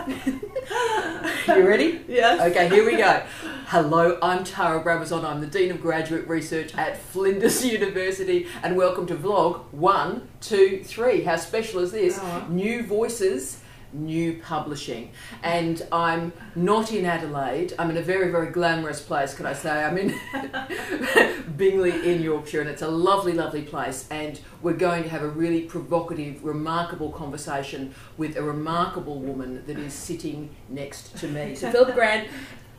You ready? Yes. Okay, here we go. Hello, I'm Tara Brabazon. I'm the Dean of Graduate Research at Flinders University, and welcome to vlog 1, 2, 3. How special is this? Oh. New voices, new publishing. And I'm not in Adelaide. I'm in a very, very glamorous place, can I say. I'm in Bingley in Yorkshire, and it's a lovely, lovely place. And we're going to have a really provocative, remarkable conversation with a remarkable woman that is sitting next to me. So Philippa Grant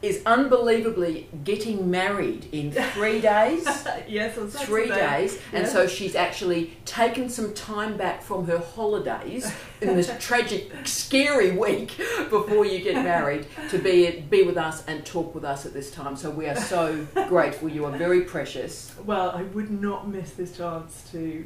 is unbelievably getting married in 3 days. Yes, on 3 days, and yes. so she's actually taken some time back from her holidays in this tragic, scary week before you get married to be with us and talk with us at this time. So we are so grateful. You are very precious. Well, I would not miss this chance to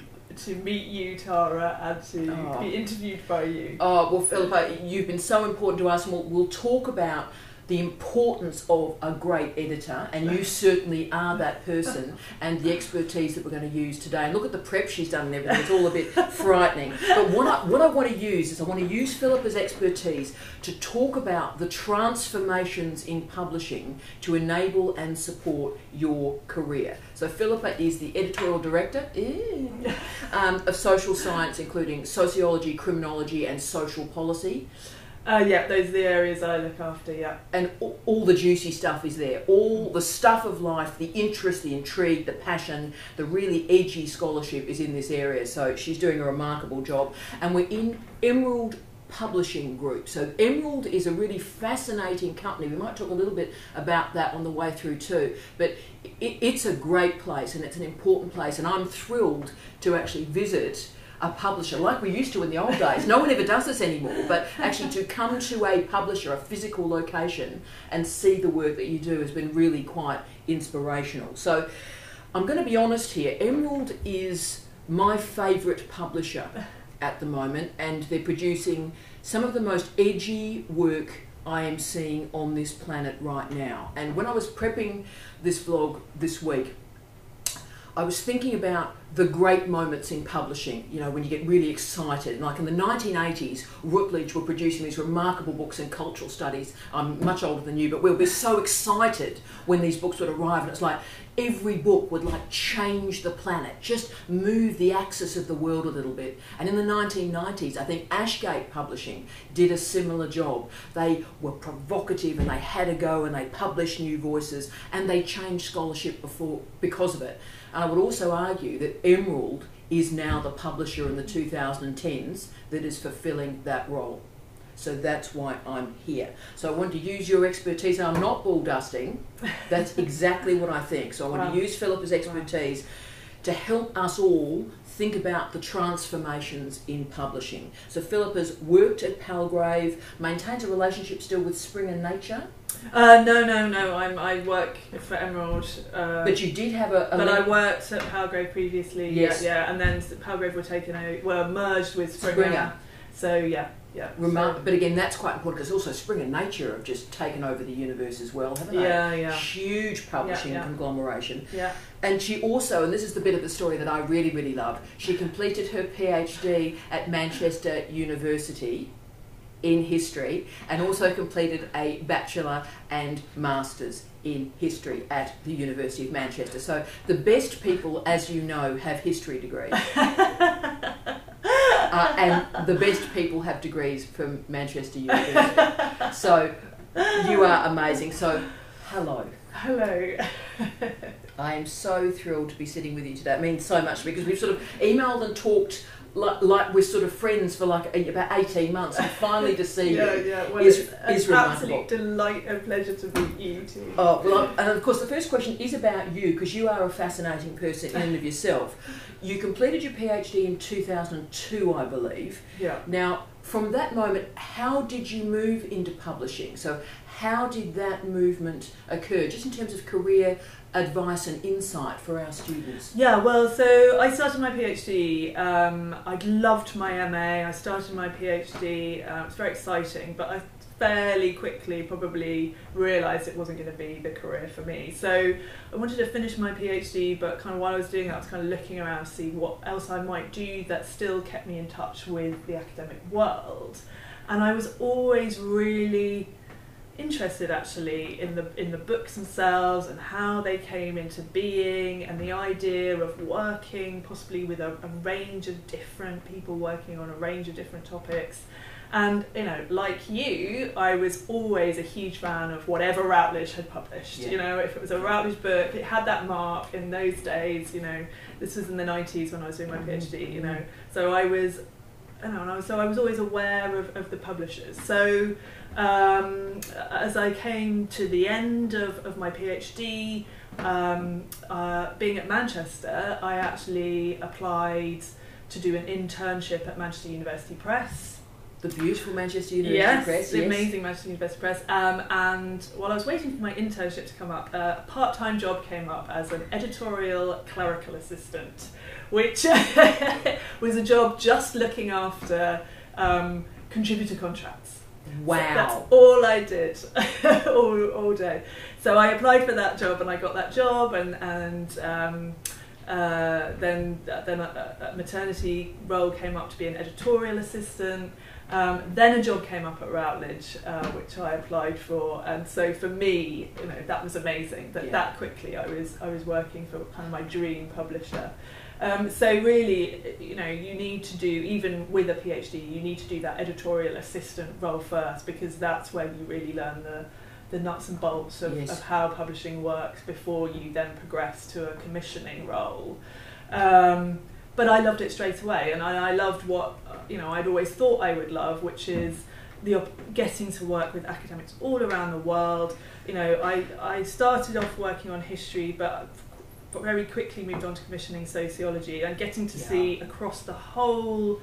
meet you, Tara, and to be interviewed by you. Oh, well, Philippa, you've been so important to us, and we'll talk about the importance of a great editor, and you certainly are that person, and the expertise that we're going to use today. And look at the prep she's done and everything, it's all a bit frightening. But what I want to use is I want to use Philippa's expertise to talk about the transformations in publishing to enable and support your career. So Philippa is the editorial director of social science, including sociology, criminology and social policy. Yeah, those are the areas I look after, yeah. And all the juicy stuff is there. All the stuff of life, the interest, the intrigue, the passion, the really edgy scholarship is in this area. So she's doing a remarkable job. And we're in Emerald Publishing Group. So Emerald is a really fascinating company. We might talk a little bit about that on the way through too. But it's a great place, and it's an important place. And I'm thrilled to actually visit a publisher like we used to in the old days. No one ever does this anymore, but actually to come to a publisher, a physical location, and see the work that you do has been really quite inspirational. So I'm going to be honest here, Emerald is my favourite publisher at the moment, and they're producing some of the most edgy work I am seeing on this planet right now. And when I was prepping this vlog this week, I was thinking about the great moments in publishing, you know, when you get really excited. Like in the 1980s, Routledge were producing these remarkable books in cultural studies. I'm much older than you, but we'll be so excited when these books would arrive, and it's like every book would like change the planet, just move the axis of the world a little bit. And in the 1990s, I think Ashgate Publishing did a similar job. They were provocative, and they had a go, and they published new voices, and they changed scholarship because of it. And I would also argue that Emerald is now the publisher in the 2010s that is fulfilling that role. So that's why I'm here. So I want to use your expertise. I'm not ball dusting. That's exactly what I think. So I want to use Philippa's expertise to help us all think about the transformations in publishing. So Philippa's worked at Palgrave, maintains a relationship still with Spring and Nature. No. I work for Emerald. But you did have But I worked at Palgrave previously. Yes. Yeah, and then Palgrave were merged with Springer. So yeah. But again, that's quite important, because also Spring and Nature have just taken over the universe as well, haven't they? Yeah. Huge publishing conglomeration. Yeah. And she also, and this is the bit of the story that I really, really love, she completed her PhD at Manchester University in history, and also completed a bachelor and masters in history at the University of Manchester. So the best people, as you know, have history degrees. And the best people have degrees from Manchester University. So you are amazing. So hello. Hello. I am so thrilled to be sitting with you today. It means so much, because we've sort of emailed and talked like we're sort of friends for like about 18 months, and finally to see you well, is it's remarkable. Absolute delight and pleasure to meet you too. Oh, well, and of course the first question is about you, because you are a fascinating person in and of yourself. You completed your PhD in 2002, I believe. Yeah. Now, from that moment, how did you move into publishing? So how did that movement occur, just in terms of career advice and insight for our students? Yeah, well, so I started my PhD. I loved my MA. I started my PhD. It was very exciting, but I fairly quickly probably realised it wasn't going to be the career for me. So I wanted to finish my PhD, but kind of while I was doing that, I was kind of looking around to see what else I might do that still kept me in touch with the academic world. and I was always really interested actually in the books themselves and how they came into being, and the idea of working possibly with a range of different people working on a range of different topics. And like you, I was always a huge fan of whatever Routledge had published. Yeah. If it was a Routledge book, it had that mark in those days. This was in the 90s when I was doing my PhD. So I was always aware of the publishers. So as I came to the end of my PhD, being at Manchester, I actually applied to do an internship at Manchester University Press. The beautiful Manchester University Press. The amazing Manchester University Press. And while I was waiting for my internship to come up, a part-time job came up as an editorial clerical assistant, which was a job just looking after contributor contracts. Wow. So that's all I did all day. So I applied for that job and I got that job, and then a maternity role came up to be an editorial assistant. Then a job came up at Routledge, which I applied for, and so for me, that was amazing. That quickly I was working for kind of my dream publisher. So really, you need to do, even with a PhD, you need to do that editorial assistant role first, because that's where you really learn the nuts and bolts of how publishing works before you then progress to a commissioning role. But I loved it straight away, and I loved what I'd always thought I would love, which is getting to work with academics all around the world. I started off working on history, but very quickly moved on to commissioning sociology, and getting to see across the whole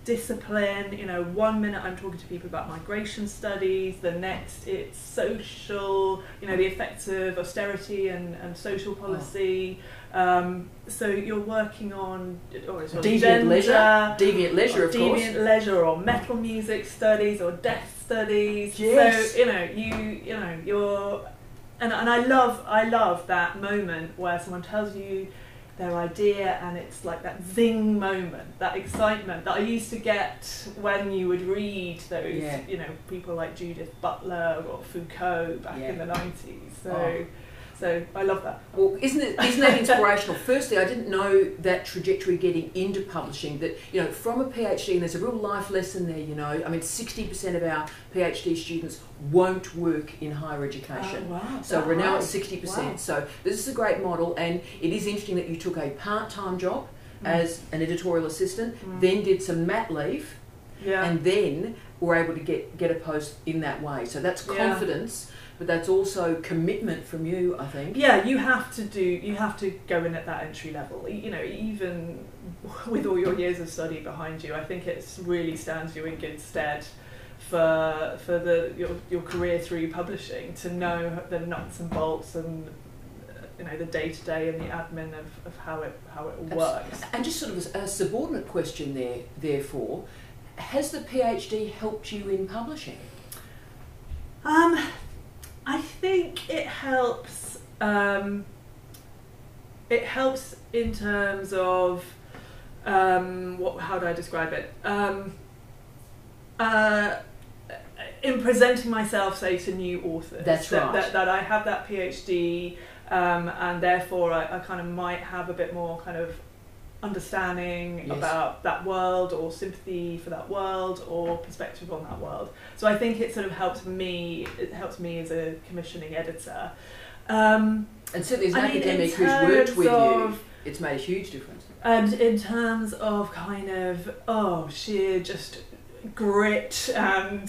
discipline. 1 minute I'm talking to people about migration studies, the next it's social, the effects of austerity and social policy. So you're working on deviant leisure, or metal music studies, or death studies. Yes. So you're, and I love that moment where someone tells you their idea, and it's like that zing moment, that excitement that I used to get when you would read those, people like Judith Butler or Foucault back in the 90s. So I love that. Well, isn't that inspirational? Firstly, I didn't know that trajectory getting into publishing, that, from a PhD, and there's a real life lesson there, 60% of our PhD students won't work in higher education. Oh, wow. So we're now at 60%. Wow. So this is a great model, and it is interesting that you took a part-time job as an editorial assistant, then did some mat leave, and then were able to get a post in that way. So that's confidence. But that's also commitment from you, I think. Yeah, you have to go in at that entry level. Even with all your years of study behind you, I think it really stands you in good stead for your career through publishing, to know the nuts and bolts and the day-to-day and the admin of how it works. And just sort of a subordinate question there, therefore, has the PhD helped you in publishing? I think it helps. It helps in terms of how do I describe it? In presenting myself, say, to new authors. That's right. That I have that PhD, and therefore I kind of might have a bit more kind of understanding about that world, or sympathy for that world, or perspective on that world. So I think it sort of helps me. It helps me as a commissioning editor. And certainly as an academic who's worked with you, it's made a huge difference. And in terms of kind of sheer just grit and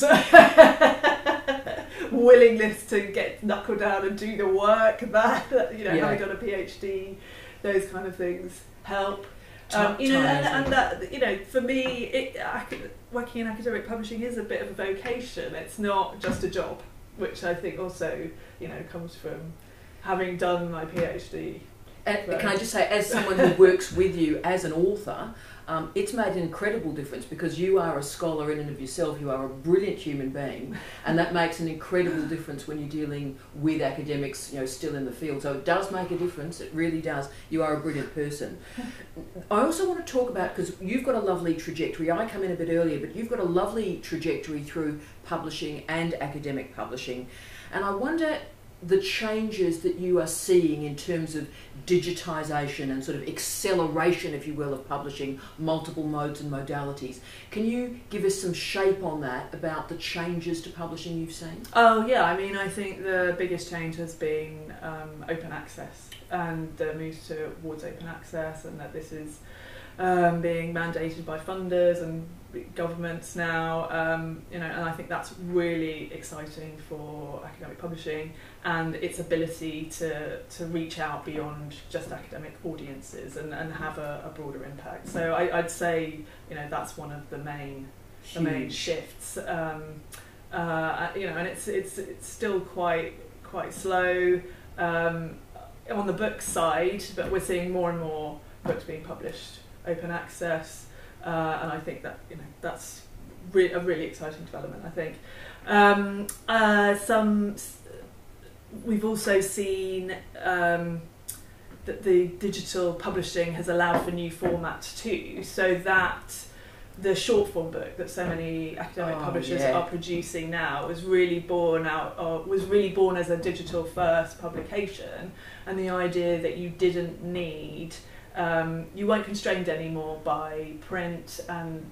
willingness to get knuckle down and do the work, that having done a PhD, those kind of things help. And that, for me, working in academic publishing is a bit of a vocation. It's not just a job, which I think also, comes from having done my PhD. And can I just say, as someone who works with you as an author, it's made an incredible difference, because you are a scholar in and of yourself. You are a brilliant human being, and that makes an incredible difference when you're dealing with academics, still in the field. So it does make a difference. It really does. You are a brilliant person. I also want to talk about, because you've got a lovely trajectory. I come in a bit earlier, but you've got a lovely trajectory through publishing and academic publishing, and I wonder the changes that you are seeing in terms of digitisation and sort of acceleration, if you will, of publishing, multiple modes and modalities. Can you give us some shape on that, about the changes to publishing you've seen? Oh yeah, I mean, I think the biggest change has been open access, and the move towards open access, and that this is being mandated by funders and governments now, and I think that's really exciting for academic publishing and its ability to reach out beyond just academic audiences and have a broader impact. So I'd say that's one of the main shifts, and it's still quite slow on the book side, but we're seeing more and more books being published open access. And I think that that's a really exciting development. I think we've also seen that the digital publishing has allowed for new formats too, so that the short form book that so many academic publishers are producing now was really born as a digital first publication, and the idea that you didn't need. You weren't constrained anymore by print and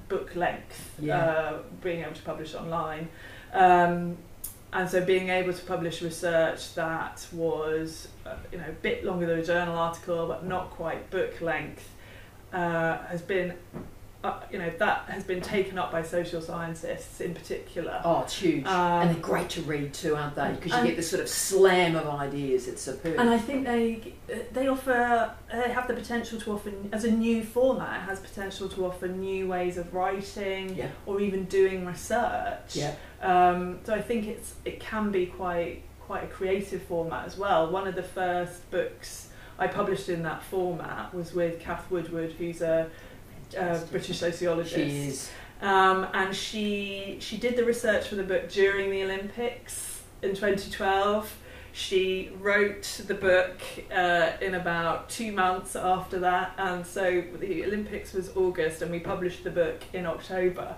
book length, being able to publish online, and so being able to publish research that was a bit longer than a journal article but not quite book length has been that has been taken up by social scientists in particular. Oh, it's huge. And they're great to read too, aren't they? Because you get this sort of slam of ideas. It's superb. And I think they have the potential to offer, as a new format, it has potential to offer new ways of writing or even doing research. So I think it can be quite a creative format as well. One of the first books I published in that format was with Kath Woodward, who's a British sociologist. She is. And she did the research for the book during the Olympics in 2012. She wrote the book in about 2 months after that, and so the Olympics was August and we published the book in October.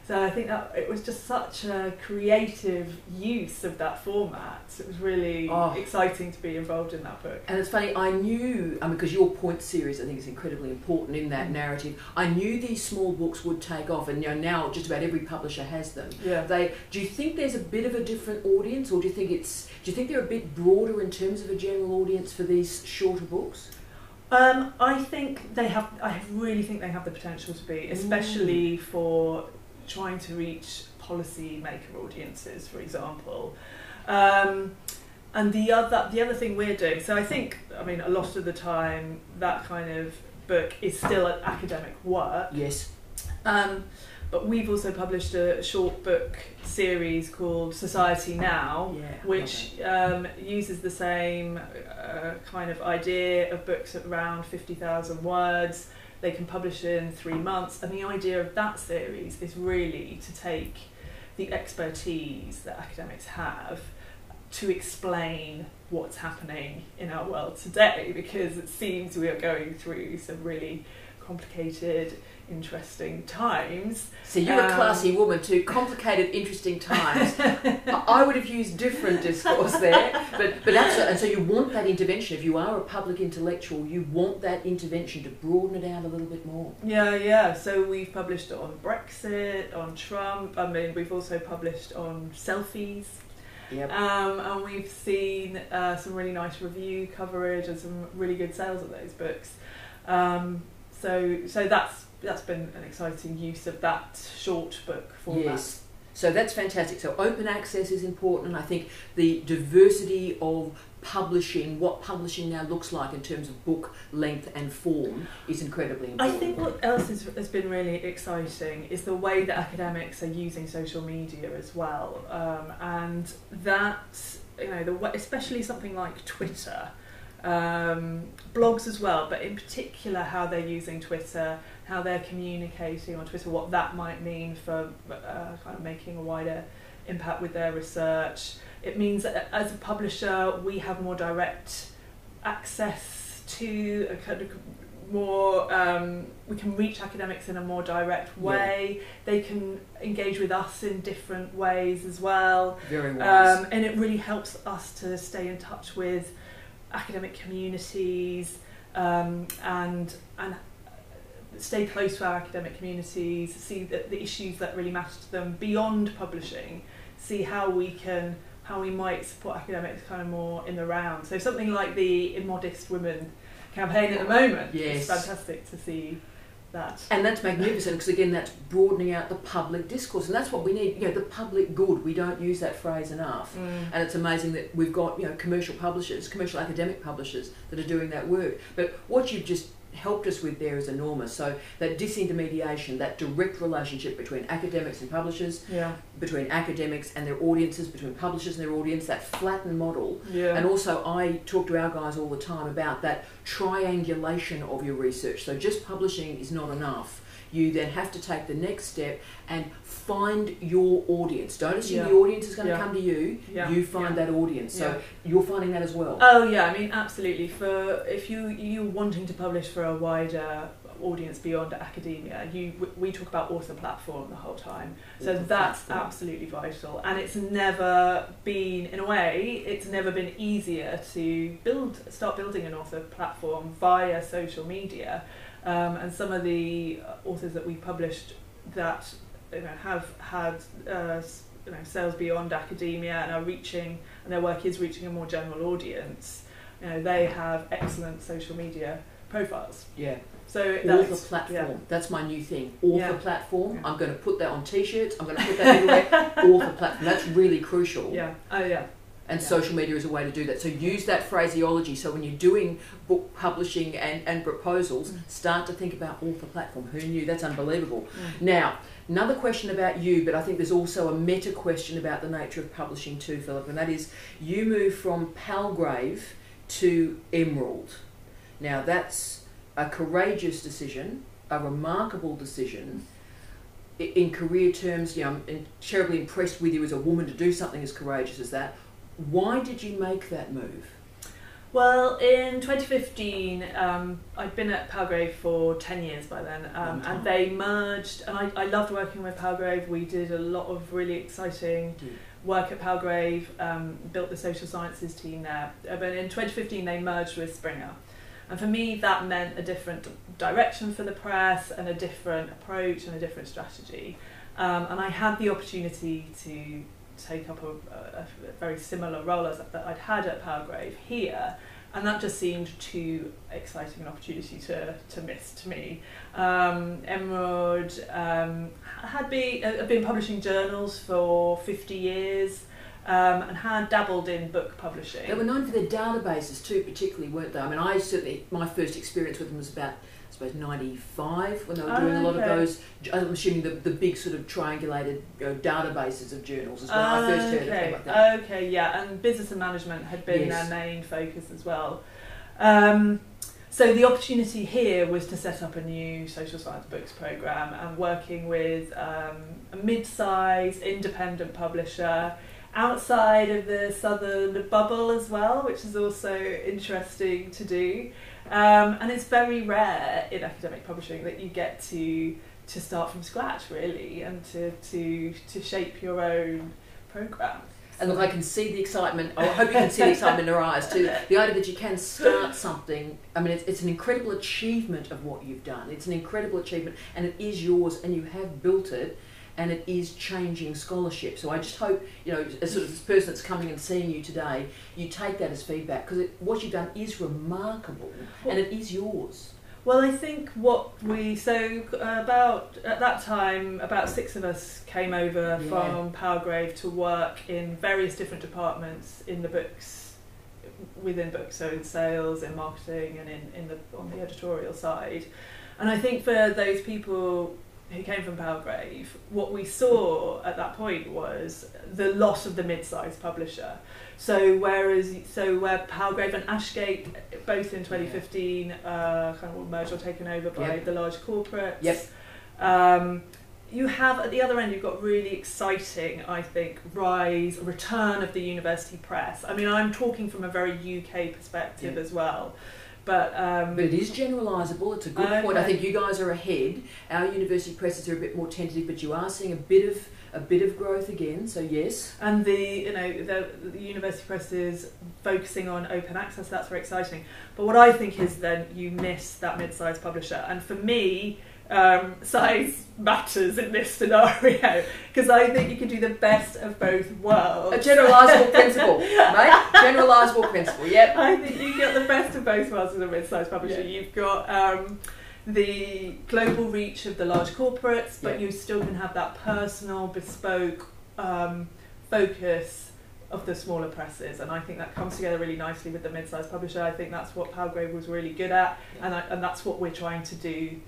So I think that it was just such a creative use of that format. It was really exciting to be involved in that book. And it's funny, I knew, because your point series I think is incredibly important in that narrative, I knew these small books would take off, and now just about every publisher has them. Do you think there's a bit of a different audience, or do you think they're a bit broader in terms of a general audience for these shorter books? I really think they have the potential to be, especially for trying to reach policy-maker audiences, for example. And the other thing we're doing, so I think, a lot of the time that kind of book is still an academic work. Yes. But we've also published a short book series called Society Now, which uses the same kind of idea of books at around 50,000 words. They can publish in 3 months, and the idea of that series is really to take the expertise that academics have to explain what's happening in our world today, because it seems we are going through some really complicated, interesting times. So you're a classy woman too. Complicated, interesting times. I would have used different discourse there, but absolutely. And so you want that intervention. If you are a public intellectual, you want that intervention to broaden it out a little bit more. So we've published on Brexit, on Trump. We've also published on selfies. And we've seen some really nice review coverage and some really good sales of those books. So that's been an exciting use of that short book format. Yes. So that's fantastic. So open access is important, and I think the diversity of publishing, what publishing now looks like in terms of book length and form, is incredibly important. I think what else has been really exciting is the way that academics are using social media as well, and that, especially something like Twitter. blogs as well, but in particular how they're using Twitter, how they're communicating on Twitter, what that might mean for kind of making a wider impact with their research. It means that as a publisher we have more direct access to a kind of more, we can reach academics in a more direct way. They can engage with us in different ways as well. Very wise. And it really helps us to stay in touch with academic communities and stay close to our academic communities, see the issues that really matter to them beyond publishing, see how we might support academics kind of more in the round. So something like the Immodest Women campaign at the moment. Yes. It's fantastic to see that. And that's magnificent, because again that's broadening out the public discourse, and that's what we need, the public good. We don't use that phrase enough. And it's amazing that we've got commercial publishers, commercial academic publishers that are doing that work. But what you've just helped us with there is enormous. So that disintermediation, that direct relationship between academics and publishers, between academics and their audiences, between publishers and their audience, that flattened model. And also I talk to our guys all the time about that triangulation of your research. So just publishing is not enough. You then have to take the next step and find your audience. Don't assume the audience is going to come to you. You find that audience. So you're finding that as well. Oh yeah, I mean absolutely. If you're wanting to publish for a wider audience beyond academia, we talk about author platform the whole time. So that's absolutely vital. And it's never been, in a way, it's never been easier to start building an author platform via social media. And some of the authors that we published that have had sales beyond academia and are reaching, and their work is reaching a more general audience, they have excellent social media profiles. So author platform, that's my new thing. Author platform. I'm going to put that on t-shirts. I'm going to put that everywhere. Author platform. That's really crucial. And social media is a way to do that. So use that phraseology. So when you're doing book publishing and proposals, start to think about author platform. Who knew? That's unbelievable. Now, another question about you, but I think there's also a meta question about the nature of publishing too, Philippa, and that is you move from Palgrave to Emerald. Now that's a courageous decision, a remarkable decision. In career terms, I'm terribly impressed with you as a woman to do something as courageous as that. Why did you make that move? Well, in 2015, I'd been at Palgrave for 10 years by then, and they merged, and I loved working with Palgrave. We did a lot of really exciting work at Palgrave, built the social sciences team there. But in 2015, they merged with Springer. And for me, that meant a different direction for the press and a different approach and a different strategy. And I had the opportunity to take up a very similar role as that I'd had at Palgrave here, and that just seemed too exciting an opportunity to miss to me. Emerald had been publishing journals for 50 years and had dabbled in book publishing. They were known for their databases too, particularly, weren't they? I mean, my first experience with them was about, I suppose, 95, when they were doing a lot of those, I'm assuming the big sort of triangulated databases of journals as well. I first heard of them like that. Okay, yeah, and business and management had been their main focus as well. So the opportunity here was to set up a new social science books programme, and working with a mid-sized independent publisher outside of the southern bubble as well, which is also interesting to do. And it's very rare in academic publishing that you get to start from scratch, really, and to shape your own programme. And look, I can see the excitement. I hope you can see the excitement in her eyes too. The idea that you can start something, I mean, it's an incredible achievement of what you've done. It's an incredible achievement, and it is yours, and you have built it, and it is changing scholarship. So I just hope, as sort of this person that's coming and seeing you today, you take that as feedback, because what you've done is remarkable, and it is yours. Well, I think at that time, about 6 of us came over from Palgrave to work in various different departments in the books, within books, so in sales, in marketing, and on the editorial side. And I think for those people who came from Palgrave, what we saw at that point was the loss of the mid-sized publisher. So where Palgrave and Ashgate, both in 2015, kind of were merged or taken over by the large corporates. Yep. You have, at the other end, you've got really exciting, I think, return of the university press. I mean, I'm talking from a very UK perspective as well. But it is generalisable. It's a good point. I think you guys are ahead. Our university presses are a bit more tentative, but you are seeing a bit of growth again. So yes. And the university press is focusing on open access. That's very exciting. But what I think is then you miss that mid-sized publisher. And for me, size matters in this scenario, because I think you can do the best of both worlds. A generalisable principle, mate. Generalisable principle. Yep. I think you get the best of both worlds as a mid-sized publisher. Yeah. You've got the global reach of the large corporates, but you still can have that personal, bespoke focus of the smaller presses, and I think that comes together really nicely with the mid-sized publisher. I think that's what Palgrave was really good at, and that's what we're trying to do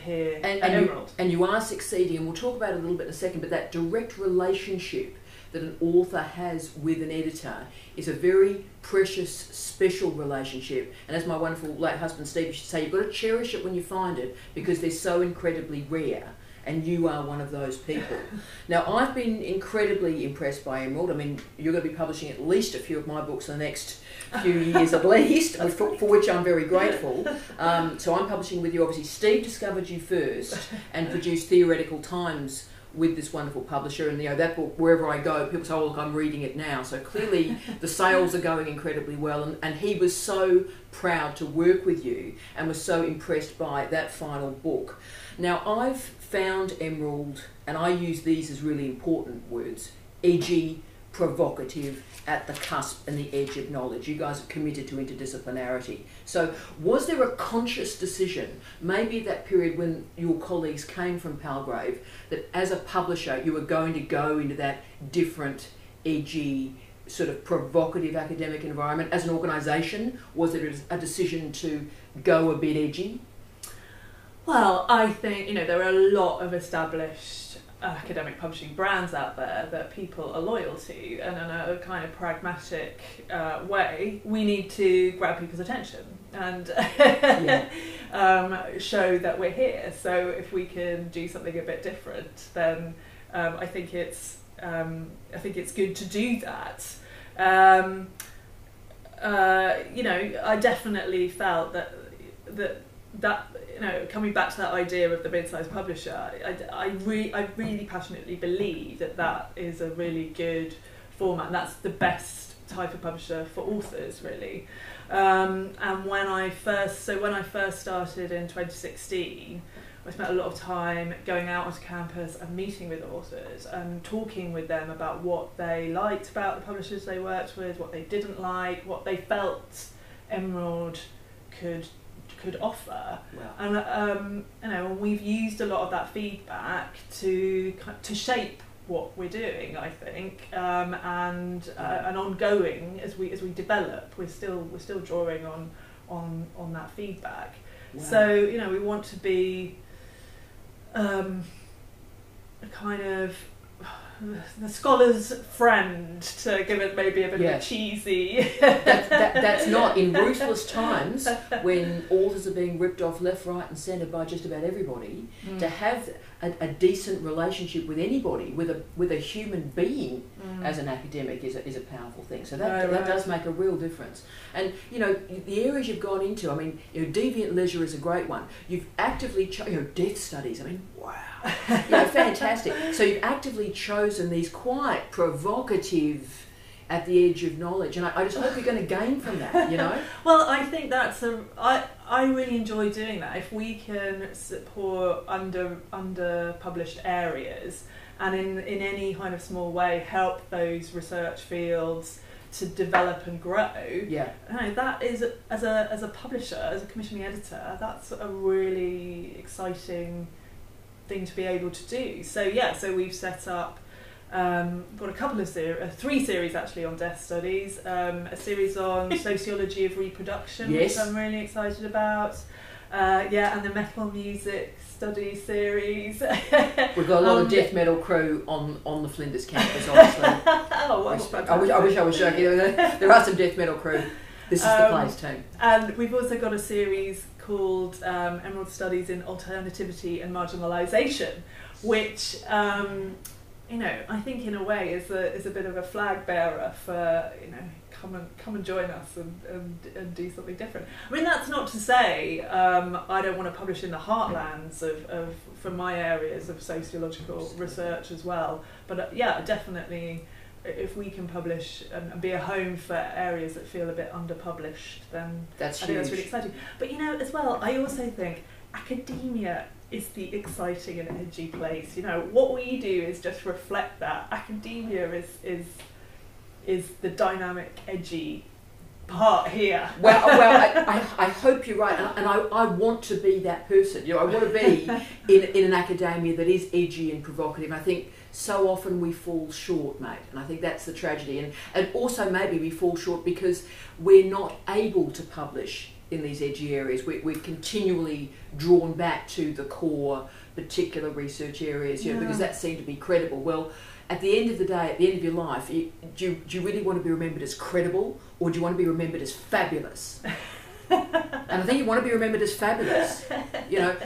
here at Emerald. And you are succeeding, and we'll talk about it a little bit in a second, but that direct relationship that an author has with an editor is a very precious, special relationship. And as my wonderful late husband Steve used to say, you've got to cherish it when you find it, because they're so incredibly rare. And you are one of those people. Now, I've been incredibly impressed by Emerald. I mean, you're going to be publishing at least a few of my books in the next few years at least, for which I'm very grateful. So I'm publishing with you. Obviously, Steve discovered you first and produced Theoretical Times with this wonderful publisher. And that book, wherever I go, people say, oh, look, I'm reading it now. So clearly the sales are going incredibly well. And he was so proud to work with you and was so impressed by that final book. Now, I've found Emerald, and I use these as really important words, edgy, provocative, at the cusp and the edge of knowledge. You guys are committed to interdisciplinarity. So was there a conscious decision, maybe at that period when your colleagues came from Palgrave, that as a publisher you were going to go into that different, edgy, sort of provocative academic environment? As an organisation, was it a decision to go a bit edgy? Well, I think, there are a lot of established academic publishing brands out there that people are loyal to, and in a kind of pragmatic way, we need to grab people's attention and show that we're here. So if we can do something a bit different, then I think it's good to do that. I definitely felt that coming back to that idea of the mid-sized publisher, I really passionately believe that is a really good format, and that's the best type of publisher for authors, really. And when I first started in 2016, I spent a lot of time going out onto campus and meeting with authors and talking with them about what they liked about the publishers they worked with, what they didn't like, what they felt Emerald could offer. Wow. And we've used a lot of that feedback to shape what we're doing, I think, and ongoing as we develop, we're still drawing on that feedback. Wow. So we want to be a kind of the scholar's friend, to give it maybe a bit of a cheesy. That's not, in ruthless times when authors are being ripped off left, right and centre by just about everybody, to have a decent relationship with anybody, with a human being as an academic is a powerful thing. So that does make a real difference. And the areas you've gone into, I mean, deviant leisure is a great one. You've actively death studies. I mean, wow. Fantastic. So you've actively chosen these quite provocative, at the edge of knowledge, and I just hope you're going to gain from that. Well, I think I really enjoy doing that. If we can support under published areas, and in any kind of small way help those research fields to develop and grow. Yeah, that is, as a publisher, as a commissioning editor, that's a really exciting thing to be able to do. So we've set up, got a couple of three series actually on death studies, a series on sociology of reproduction, which I'm really excited about, Yeah, and the metal music study series. We've got a lot of death metal crew on the Flinders campus, obviously. Oh, well, I wish I was joking. There are some death metal crew. This is the place, team. And we've also got a series called Emerald Studies in Alternativity and Marginalisation, which I think in a way is a bit of a flag bearer for come and join us and do something different. I mean, that's not to say I don't want to publish in the heartlands of from my areas of sociological research as well. But yeah, definitely, if we can publish and be a home for areas that feel a bit underpublished, then I think that's really exciting. But as well, I also think academia is the exciting and edgy place. What we do is just reflect that. Academia is the dynamic, edgy part here. Well, I hope you're right, and I want to be that person. I want to be in an academia that is edgy and provocative. And I think so often we fall short, mate, and I think that's the tragedy. And also maybe we fall short because we're not able to publish in these edgy areas. We're continually drawn back to the core particular research areas, because that seemed to be credible. Well, at the end of the day, at the end of your life, do you really want to be remembered as credible, or do you want to be remembered as fabulous? And I think you want to be remembered as fabulous.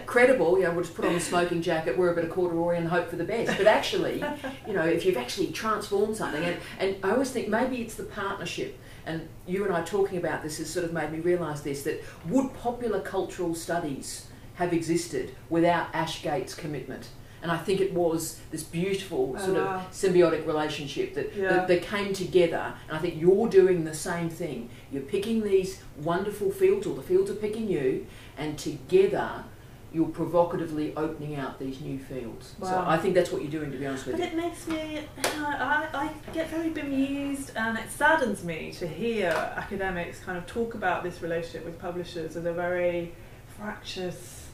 Credible, we'll just put on the smoking jacket, wear a bit of corduroy and hope for the best. But actually, if you've actually transformed something, and I always think maybe it's the partnership, and you and I talking about this has sort of made me realise this, that would popular cultural studies have existed without Ashgate's commitment? And I think it was this beautiful sort of symbiotic relationship that came together. And I think you're doing the same thing. You're picking these wonderful fields, or the fields are picking you, and together you're provocatively opening out these new fields. Wow. So I think that's what you're doing, to be honest with you. But it makes me, I get very bemused, and it saddens me to hear academics kind of talk about this relationship with publishers as a very fractious,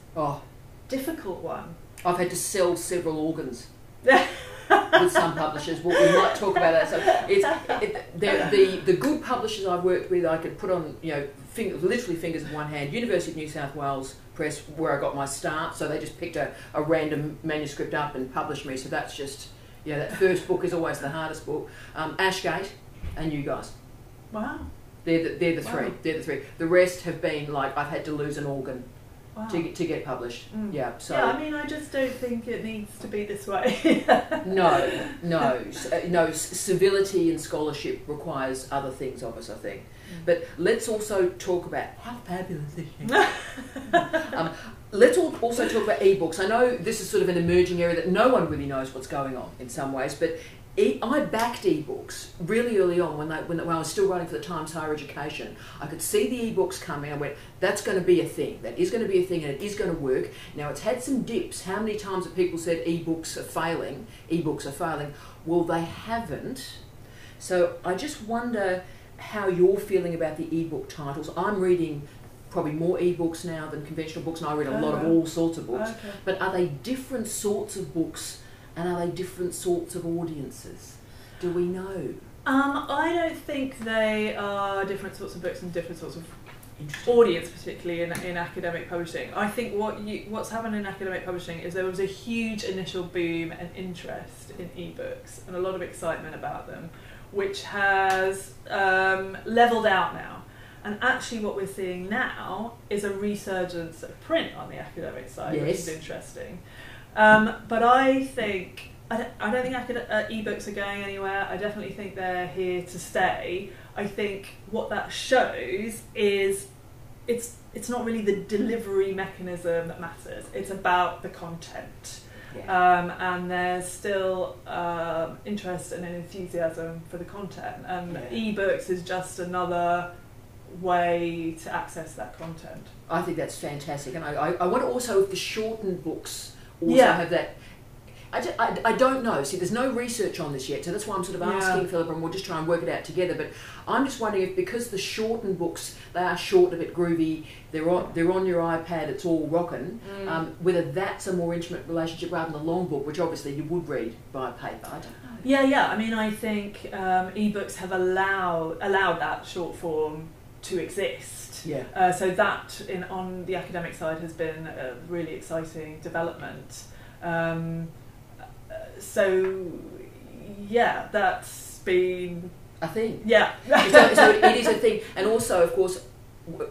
difficult one. I've had to sell several organs with some publishers. Well, we might talk about that. So the good publishers I've worked with, I could put on literally fingers of one hand. University of New South Wales Press, where I got my start. So they just picked a random manuscript up and published me. So that's just that first book is always the hardest book. Ashgate and you guys. Wow. They're the three. Wow. They're the three. The rest have been like I've had to lose an organ. Wow. To get published. Yeah. So I mean, I just don't think it needs to be this way. No. Civility and scholarship requires other things of us, I think. But let's also talk about how fabulous is she. Let's also talk about ebooks. I know this is sort of an emerging area that no one really knows what's going on in some ways, but I backed ebooks really early on when I was still writing for the Times Higher Education. I could see the ebooks coming. I went, that's going to be a thing. That is going to be a thing, and it is going to work. Now, it's had some dips. How many times have people said ebooks are failing? Ebooks are failing. Well, they haven't. So I just wonder how you're feeling about the ebook titles. I'm reading probably more ebooks now than conventional books, and I read a lot of all sorts of books. Okay. But are they different sorts of books? And are they different sorts of audiences? Do we know? I don't think they are different sorts of books and different sorts of audience, particularly in academic publishing. I think what's happened in academic publishing is there was a huge initial boom and interest in ebooks and a lot of excitement about them, which has levelled out now. And actually what we're seeing now is a resurgence of print on the academic side, which is interesting. But I don't think ebooks are going anywhere. I definitely think they're here to stay. I think what that shows is it's not really the delivery mechanism that matters. It's about the content. Yeah. And there's still interest and enthusiasm for the content. And ebooks is just another way to access that content. I think that's fantastic. And I wonder also if the shortened books also have that. I don't know. See, there's no research on this yet, so that's why I'm sort of asking Philippa, and we'll just try and work it out together. But I'm just wondering if, because the shortened books, they are short, a bit groovy, they're on your iPad, it's all rocking, whether that's a more intimate relationship rather than a long book, which obviously you would read by paper. I don't know. Yeah. I mean, I think ebooks have allowed that short form to exist. Yeah. So that on the academic side has been a really exciting development. So yeah, that's been a thing. Yeah. So it is a thing, and also, of course,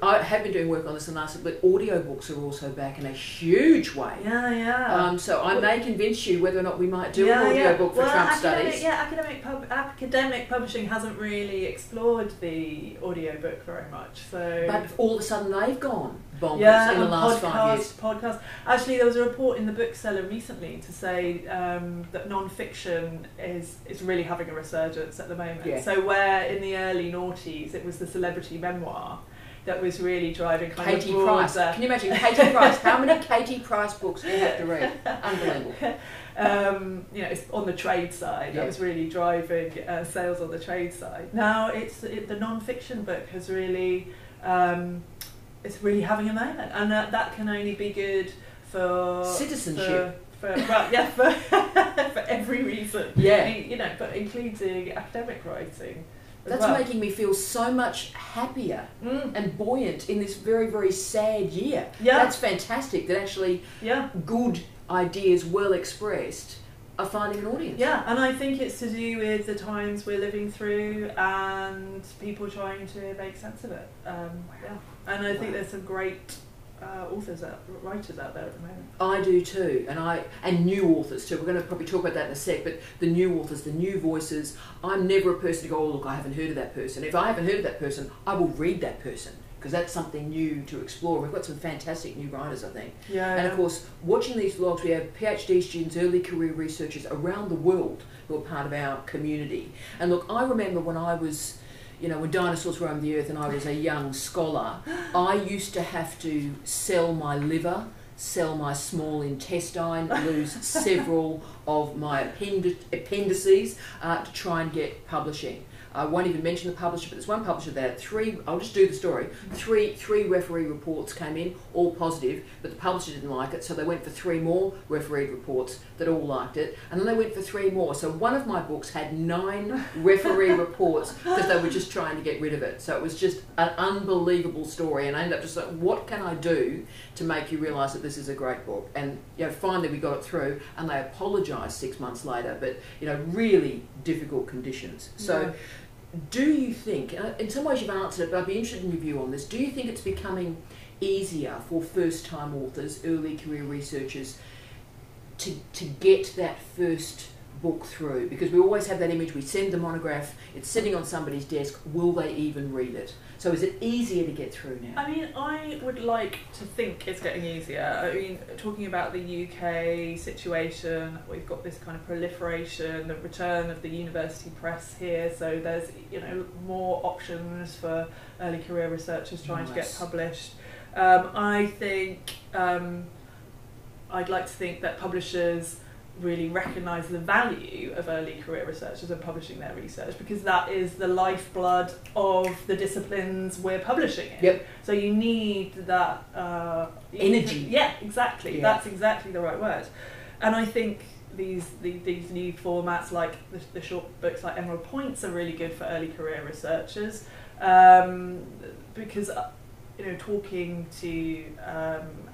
I have been doing work on this and last, but audiobooks are also back in a huge way. Yeah. So I may convince you whether or not we might do an audiobook for Trump studies. Academic publishing hasn't really explored the audiobook very much. So, but all of a sudden they've gone bonkers in the last 5 years. Podcast. Actually, there was a report in the Bookseller recently to say that non-fiction is really having a resurgence at the moment. Yeah. So where in the early noughties it was the celebrity memoir that was really driving kind Katie of broader. Price. Can you imagine Katie Price? How many Katie Price books do you have to read? Unbelievable. It's on the trade side. Yeah. That was really driving sales on the trade side. Now the non-fiction book has really, it's really having a moment, and that can only be good for citizenship. For every reason. Yeah. But including academic writing. That's making me feel so much happier and buoyant in this very, very sad year. Yeah. That's fantastic that actually good ideas, well expressed, are finding an audience. Yeah, and I think it's to do with the times we're living through and people trying to make sense of it. And I think there's some great writers out there at the moment. I do too, and new authors too. We're going to probably talk about that in a sec, but the new authors, the new voices. I'm never a person to go, oh look, I haven't heard of that person. If I haven't heard of that person, I will read that person, because that's something new to explore. We've got some fantastic new writers, I think. Yeah. Of course, watching these vlogs, we have PhD students, early career researchers around the world who are part of our community. And look, I remember when I was, when dinosaurs roamed the earth and I was a young scholar, I used to have to sell my liver, sell my small intestine, lose several of my appendices to try and get publishing. I won't even mention the publisher, but there's one publisher that had three, I'll just do the story, three referee reports came in, all positive, but the publisher didn't like it, so they went for 3 more referee reports that all liked it, and then they went for 3 more. So one of my books had 9 referee reports because they were just trying to get rid of it. So it was just an unbelievable story, and I ended up just like, what can I do to make you realise that this is a great book? And finally we got it through, and they apologised 6 months later, but really difficult conditions. So do you think, in some ways you've answered it, but I'd be interested in your view on this, do you think it's becoming easier for first-time authors, early career researchers, to get that first book through? Because we always have that image, we send the monograph, it's sitting on somebody's desk, will they even read it? So is it easier to get through now? I mean, I would like to think it's getting easier. I mean, talking about the UK situation, we've got this kind of proliferation, the return of the university press here, so there's more options for early career researchers trying to get published. I think I'd like to think that publishers really recognise the value of early career researchers and publishing their research, because that is the lifeblood of the disciplines we're publishing in. Yep. So you need that energy. Yeah, exactly. Yeah. That's exactly the right word. And I think these new formats, like the short books like Emerald Points, are really good for early career researchers, because talking to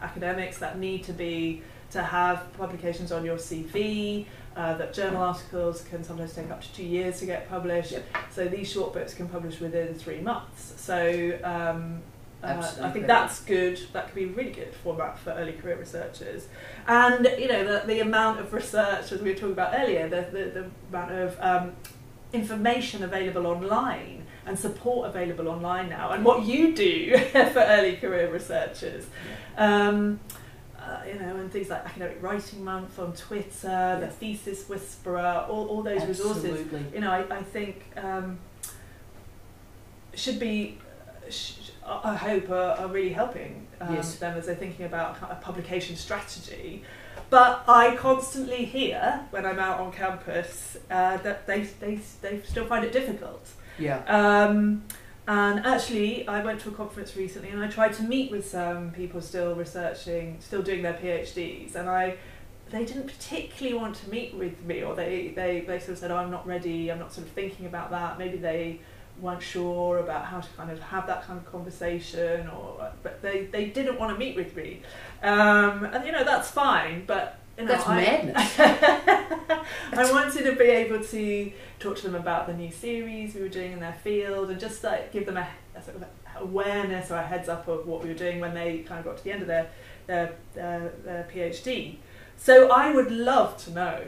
academics that need to have publications on your CV, that journal articles can sometimes take up to 2 years to get published. Yep. So these short books can publish within 3 months. So I think that's good. That could be a really good format for early career researchers. And the amount of research, as we were talking about earlier, the amount of information available online and support available online now, and what you do for early career researchers. And things like Academic Writing Month on Twitter, the Thesis Whisperer, all those resources. I think should be, I hope, are really helping them as they're thinking about a publication strategy. But I constantly hear when I'm out on campus that they still find it difficult. Yeah. And actually, I went to a conference recently and I tried to meet with some people still researching, still doing their PhDs, and they didn't particularly want to meet with me, or they sort of said, oh, I'm not ready, I'm not sort of thinking about that. Maybe they weren't sure about how to kind of have that kind of conversation, but they didn't want to meet with me, and that's fine, but that's madness. I wanted to be able to talk to them about the new series we were doing in their field, and just like give them a sort of awareness or a heads up of what we were doing when they kind of got to the end of their PhD. So I would love to know,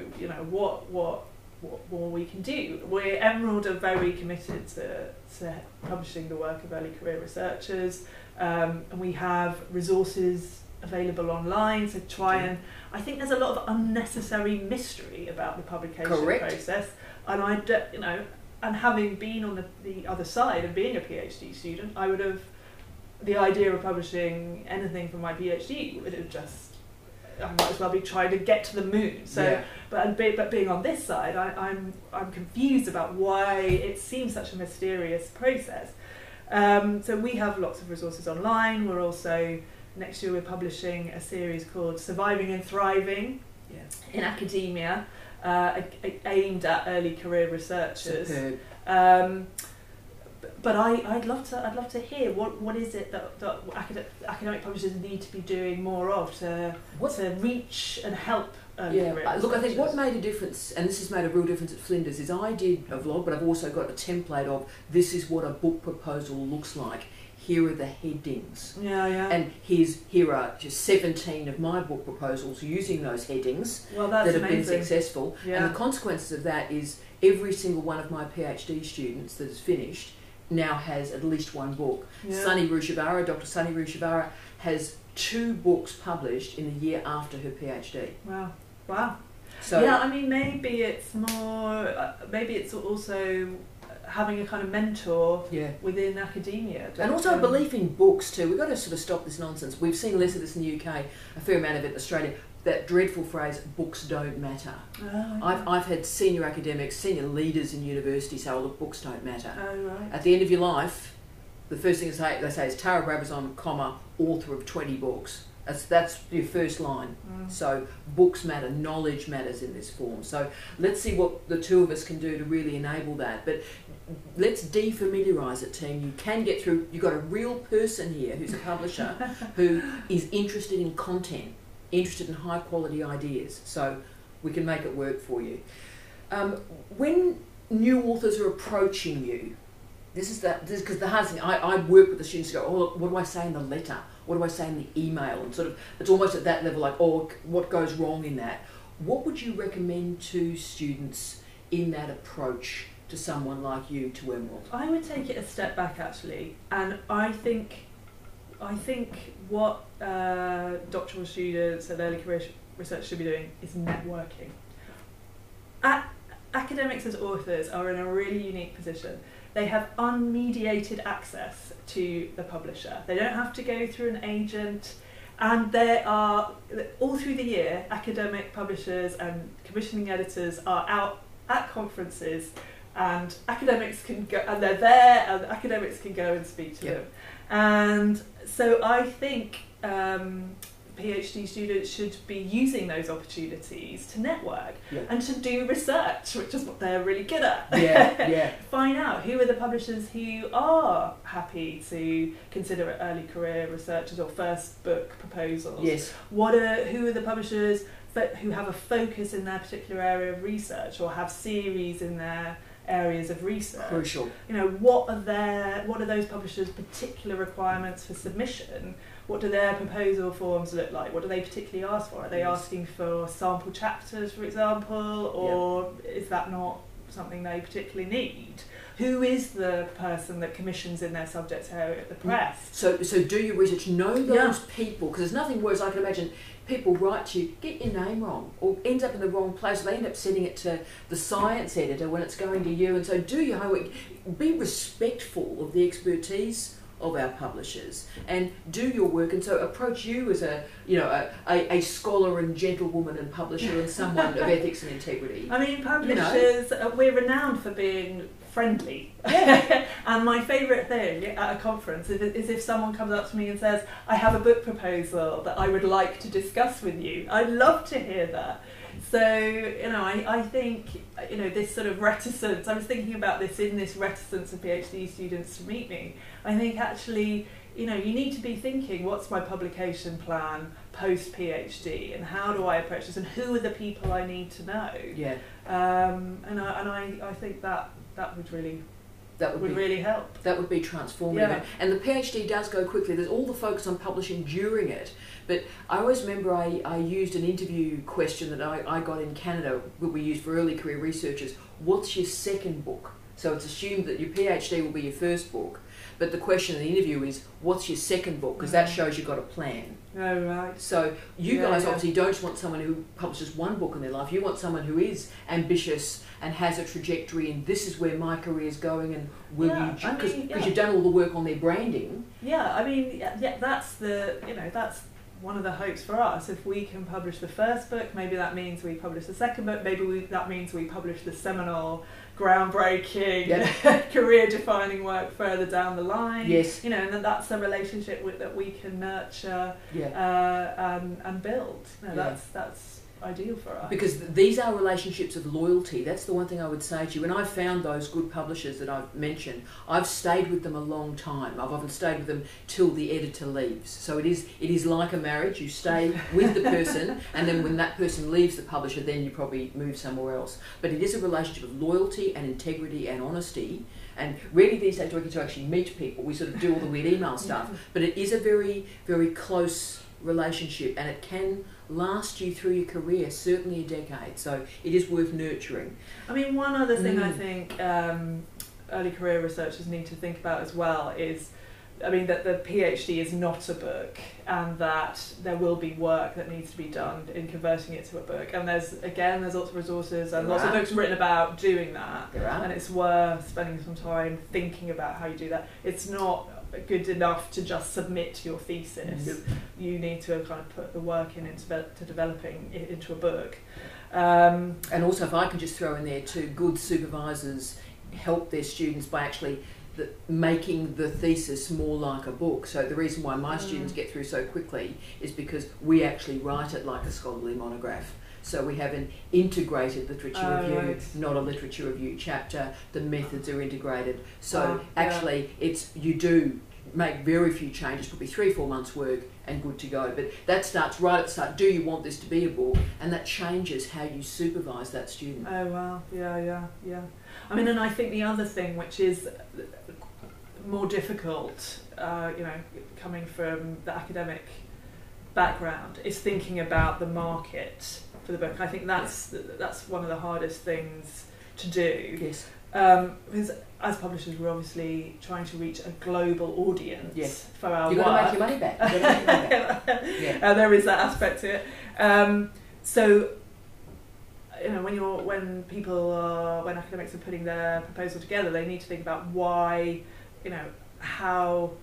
what more we can do. Emerald are very committed to publishing the work of early career researchers, and we have resources available online to try and, I think there's a lot of unnecessary mystery about the publication process, and and having been on the other side of being a PhD student, the idea of publishing anything from my PhD would have just, I might as well be trying to get to the moon. So, but being on this side, I'm confused about why it seems such a mysterious process. So we have lots of resources online. We're also, next year we're publishing a series called Surviving and Thriving in Academia, aimed at early career researchers. But I'd love to hear what is it that academic publishers need to be doing more of to reach and help early career researchers. Look, I think what made a difference, and this has made a real difference at Flinders, is I did a vlog, but I've also got a template of this is what a book proposal looks like. Here are the headings. And here are just 17 of my book proposals using those headings that have been successful. And the consequences of that is every single one of my PhD students that has finished now has at least one book. Dr. Sunny Rushavara has 2 books published in the year after her PhD. Wow. So maybe it's more, maybe it's also having a kind of mentor within academia. And also a belief in books too. We've got to sort of stop this nonsense. We've seen less of this in the UK, a fair amount of it in Australia. That dreadful phrase, books don't matter. I've had senior academics, senior leaders in universities say, oh look, books don't matter. At the end of your life, the first thing they say is Tara Brabazon, author of 20 books. That's your first line. So books matter, knowledge matters in this form. So let's see what the two of us can do to really enable that. But let's defamiliarise it, team. You can get through. You've got a real person here who's a publisher who is interested in content, interested in high quality ideas. So we can make it work for you. When new authors are approaching you, this is because the hardest thing, I work with the students who go, oh, what do I say in the letter? What do I say in the email? And sort of, it's almost at that level, like, oh, what goes wrong in that? What would you recommend to students in that approach to someone like you, to Emerald? I would take it a step back, actually, and I think what doctoral students and early career research should be doing is networking. Academics as authors are in a really unique position. They have unmediated access to the publisher. They don't have to go through an agent, and there are, all through the year, academic publishers and commissioning editors are out at conferences, and academics can go, and they're there, and academics can go and speak to them. And so I think PhD students should be using those opportunities to network and to do research, which is what they're really good at. Find out who are the publishers who are happy to consider early career researchers or first book proposals. Who are the publishers who have a focus in their particular area of research or have series in their areas of research. Crucial. What are those publishers' particular requirements for submission? What do their proposal forms look like? What do they particularly ask for? Are they asking for sample chapters, for example, or is that not something they particularly need? Who is the person that commissions in their subject area at the press? So do your research, know those people, because there's nothing worse. I can imagine people write to you, get your name wrong, or ends up in the wrong place. They end up sending it to the science editor when it's going to you. And so do your homework. Be respectful of the expertise of our publishers and do your work, and so approach you as a scholar and gentlewoman and publisher and someone of ethics and integrity. I mean, publishers, we're renowned for being friendly. And my favourite thing at a conference is if someone comes up to me and says, I have a book proposal that I would like to discuss with you. I'd love to hear that. So, I think, this sort of reticence, I was thinking about this in this reticence of PhD students to meet me. I think actually, you need to be thinking, what's my publication plan post-PhD, and how do I approach this, and who are the people I need to know? Yeah. I think that would really... That would really help. That would be transformative. Yeah. And the PhD does go quickly. There's all the focus on publishing during it. But I always remember I used an interview question that I got in Canada, that we used for early career researchers. What's your second book? So it's assumed that your PhD will be your first book. But the question in the interview is, what's your second book? Because that shows you've got a plan. Oh, right. So you guys obviously don't want someone who publishes one book in their life. You want someone who is ambitious and has a trajectory, and this is where my career is going, and will you, because you've done all the work on their branding. Yeah, I mean, that's that's one of the hopes for us. If we can publish the first book, maybe that means we publish the second book, maybe that means we publish the seminal, groundbreaking, career-defining work further down the line. Yes. And that's a relationship that we can nurture and build. That's ideal for us. Because these are relationships of loyalty. That's the one thing I would say to you. When I found those good publishers that I've mentioned, I've stayed with them a long time. I've often stayed with them till the editor leaves. So it is like a marriage. You stay with the person, and then when that person leaves the publisher, then you probably move somewhere else. But it is a relationship of loyalty and integrity and honesty. And really these days, we get to actually meet people. We sort of do all the weird email stuff. But it is a very, very close relationship, and it can last you through your career, certainly a decade. So it is worth nurturing. I mean, one other thing I think early career researchers need to think about as well is, that the PhD is not a book, and that there will be work that needs to be done in converting it to a book. And there's lots of resources and lots of books written about doing that. And it's worth spending some time thinking about how you do that. It's not good enough to just submit your thesis. Nope. You need to kind of put the work into developing it into a book. And also, if I can just throw in there too, good supervisors help their students by actually making the thesis more like a book. So the reason why my students get through so quickly is because we actually write it like a scholarly monograph. So we have an integrated literature review, not a literature review chapter. The methods are integrated. So actually, you do make very few changes, probably 3-4 months' work, and good to go. But that starts right at the start. Do you want this to be a book? And that changes how you supervise that student. Oh wow, yeah. And I think the other thing, which is more difficult, coming from the academic background, is thinking about the market for the book. I think that's one of the hardest things to do. Yes. Because as publishers, we're obviously trying to reach a global audience for our work. You've got to make your money back. There is that aspect to it. So, when academics are putting their proposal together, they need to think about why, how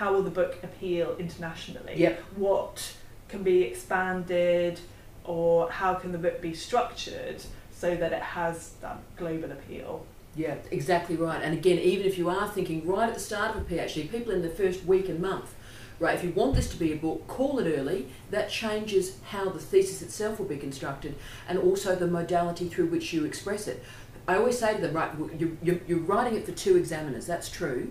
will the book appeal internationally? Yep. What can be expanded, or how can the book be structured so that it has that global appeal? Yeah, exactly right. And again, even if you are thinking right at the start of a PhD, people in the first week and month, right, if you want this to be a book, call it early. That changes how the thesis itself will be constructed, and also the modality through which you express it. I always say to them, right, you're writing it for 2 examiners, that's true,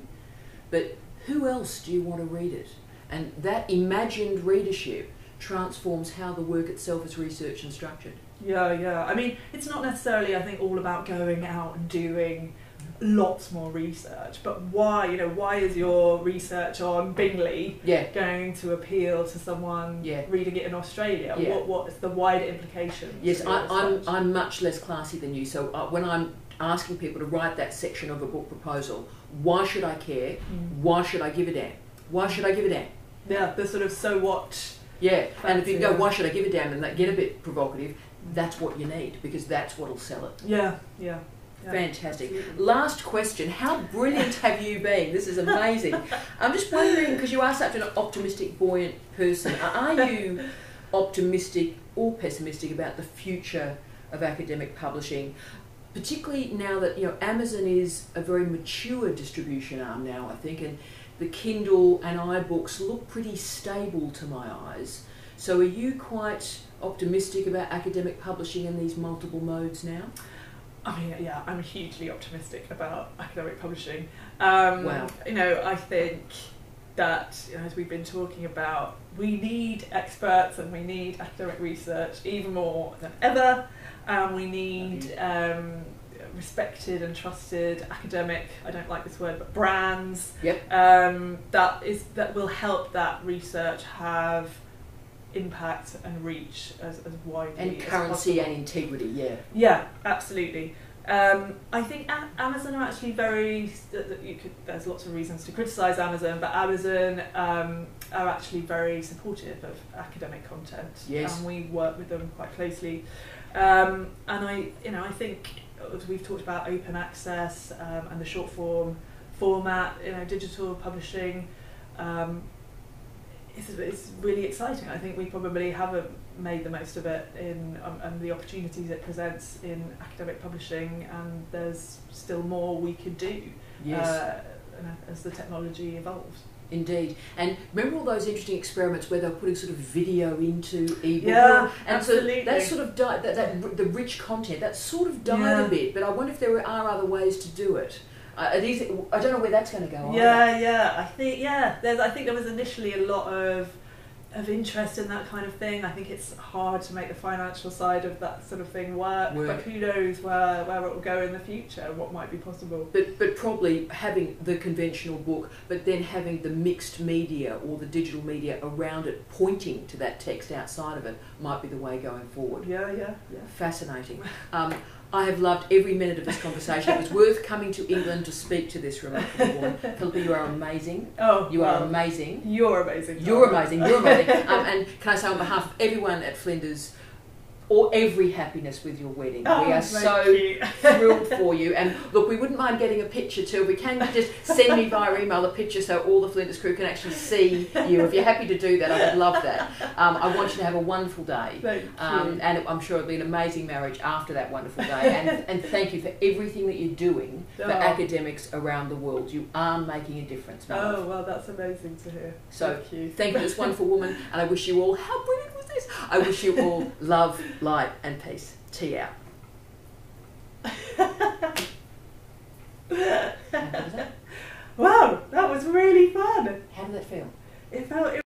but who else do you want to read it? And that imagined readership transforms how the work itself is researched and structured. Yeah. It's not necessarily, I think, all about going out and doing lots more research, but why is your research on Bingley going to appeal to someone reading it in Australia? What is the wider implications? Yes, I'm much less classy than you, so when I'm asking people to write that section of a book proposal, why should I care? Why should I give a damn? Why should I give a damn? Yeah, the sort of so what. Yeah, and if you go, why should I give a damn, and that get a bit provocative, that's what you need, because that's what'll sell it. Yeah. Fantastic. Absolutely. Last question. How brilliant have you been? This is amazing. I'm just wondering, because you are such an optimistic, buoyant person, are you optimistic or pessimistic about the future of academic publishing? Particularly now that Amazon is a very mature distribution arm now, I think, and the Kindle and iBooks look pretty stable to my eyes. So are you quite optimistic about academic publishing in these multiple modes now? I mean, yeah, I'm hugely optimistic about academic publishing. Wow. You know, I think that, you know, as we've been talking about, we need experts and we need academic research even more than ever. We need respected and trusted academic, I don't like this word, but brands. Yep. That will help that research have impact and reach as widely And as currency possible. and integrity, yeah. Yeah, absolutely. I think Amazon are actually there's lots of reasons to criticise Amazon, but Amazon are actually very supportive of academic content. Yes. And we work with them quite closely. And I think, as we've talked about open access and the short form format, you know, digital publishing, it's really exciting. I think we probably haven't made the most of it and the opportunities it presents in academic publishing, and there's still more we could do. Yes. As the technology evolves. Indeed. And remember all those interesting experiments where they were putting sort of video into ebook? Yeah, and absolutely. So that sort of died, the rich content, that sort of died a bit, but I wonder if there are other ways to do it. I don't know where that's going to go. I think there was initially a lot of interest in that kind of thing. I think it's hard to make the financial side of that sort of thing work. But who knows where it will go in the future and what might be possible. But probably having the conventional book, but then having the mixed media or the digital media around it pointing to that text outside of it might be the way going forward. Yeah. Fascinating. I have loved every minute of this conversation. It was worth coming to England to speak to this remarkable woman. Philippa, you are amazing. Oh, you are amazing. You're amazing. You're amazing. You're amazing. And can I say on behalf of everyone at Flinders, or every happiness with your wedding. We are so thrilled for you. And look, we wouldn't mind getting a picture too. We can just send me via email a picture so all the Flinders crew can actually see you. If you're happy to do that, I would love that. I want you to have a wonderful day. Thank you. And I'm sure it'll be an amazing marriage after that wonderful day. And thank you for everything that you're doing for academics around the world. You are making a difference, my love. Well, that's amazing to hear. So thank you. Thank you to this wonderful woman, and I wish you all, how brilliant was this? I wish you all love, light and peace. Tea out. Wow, that was really fun. How did that feel? It felt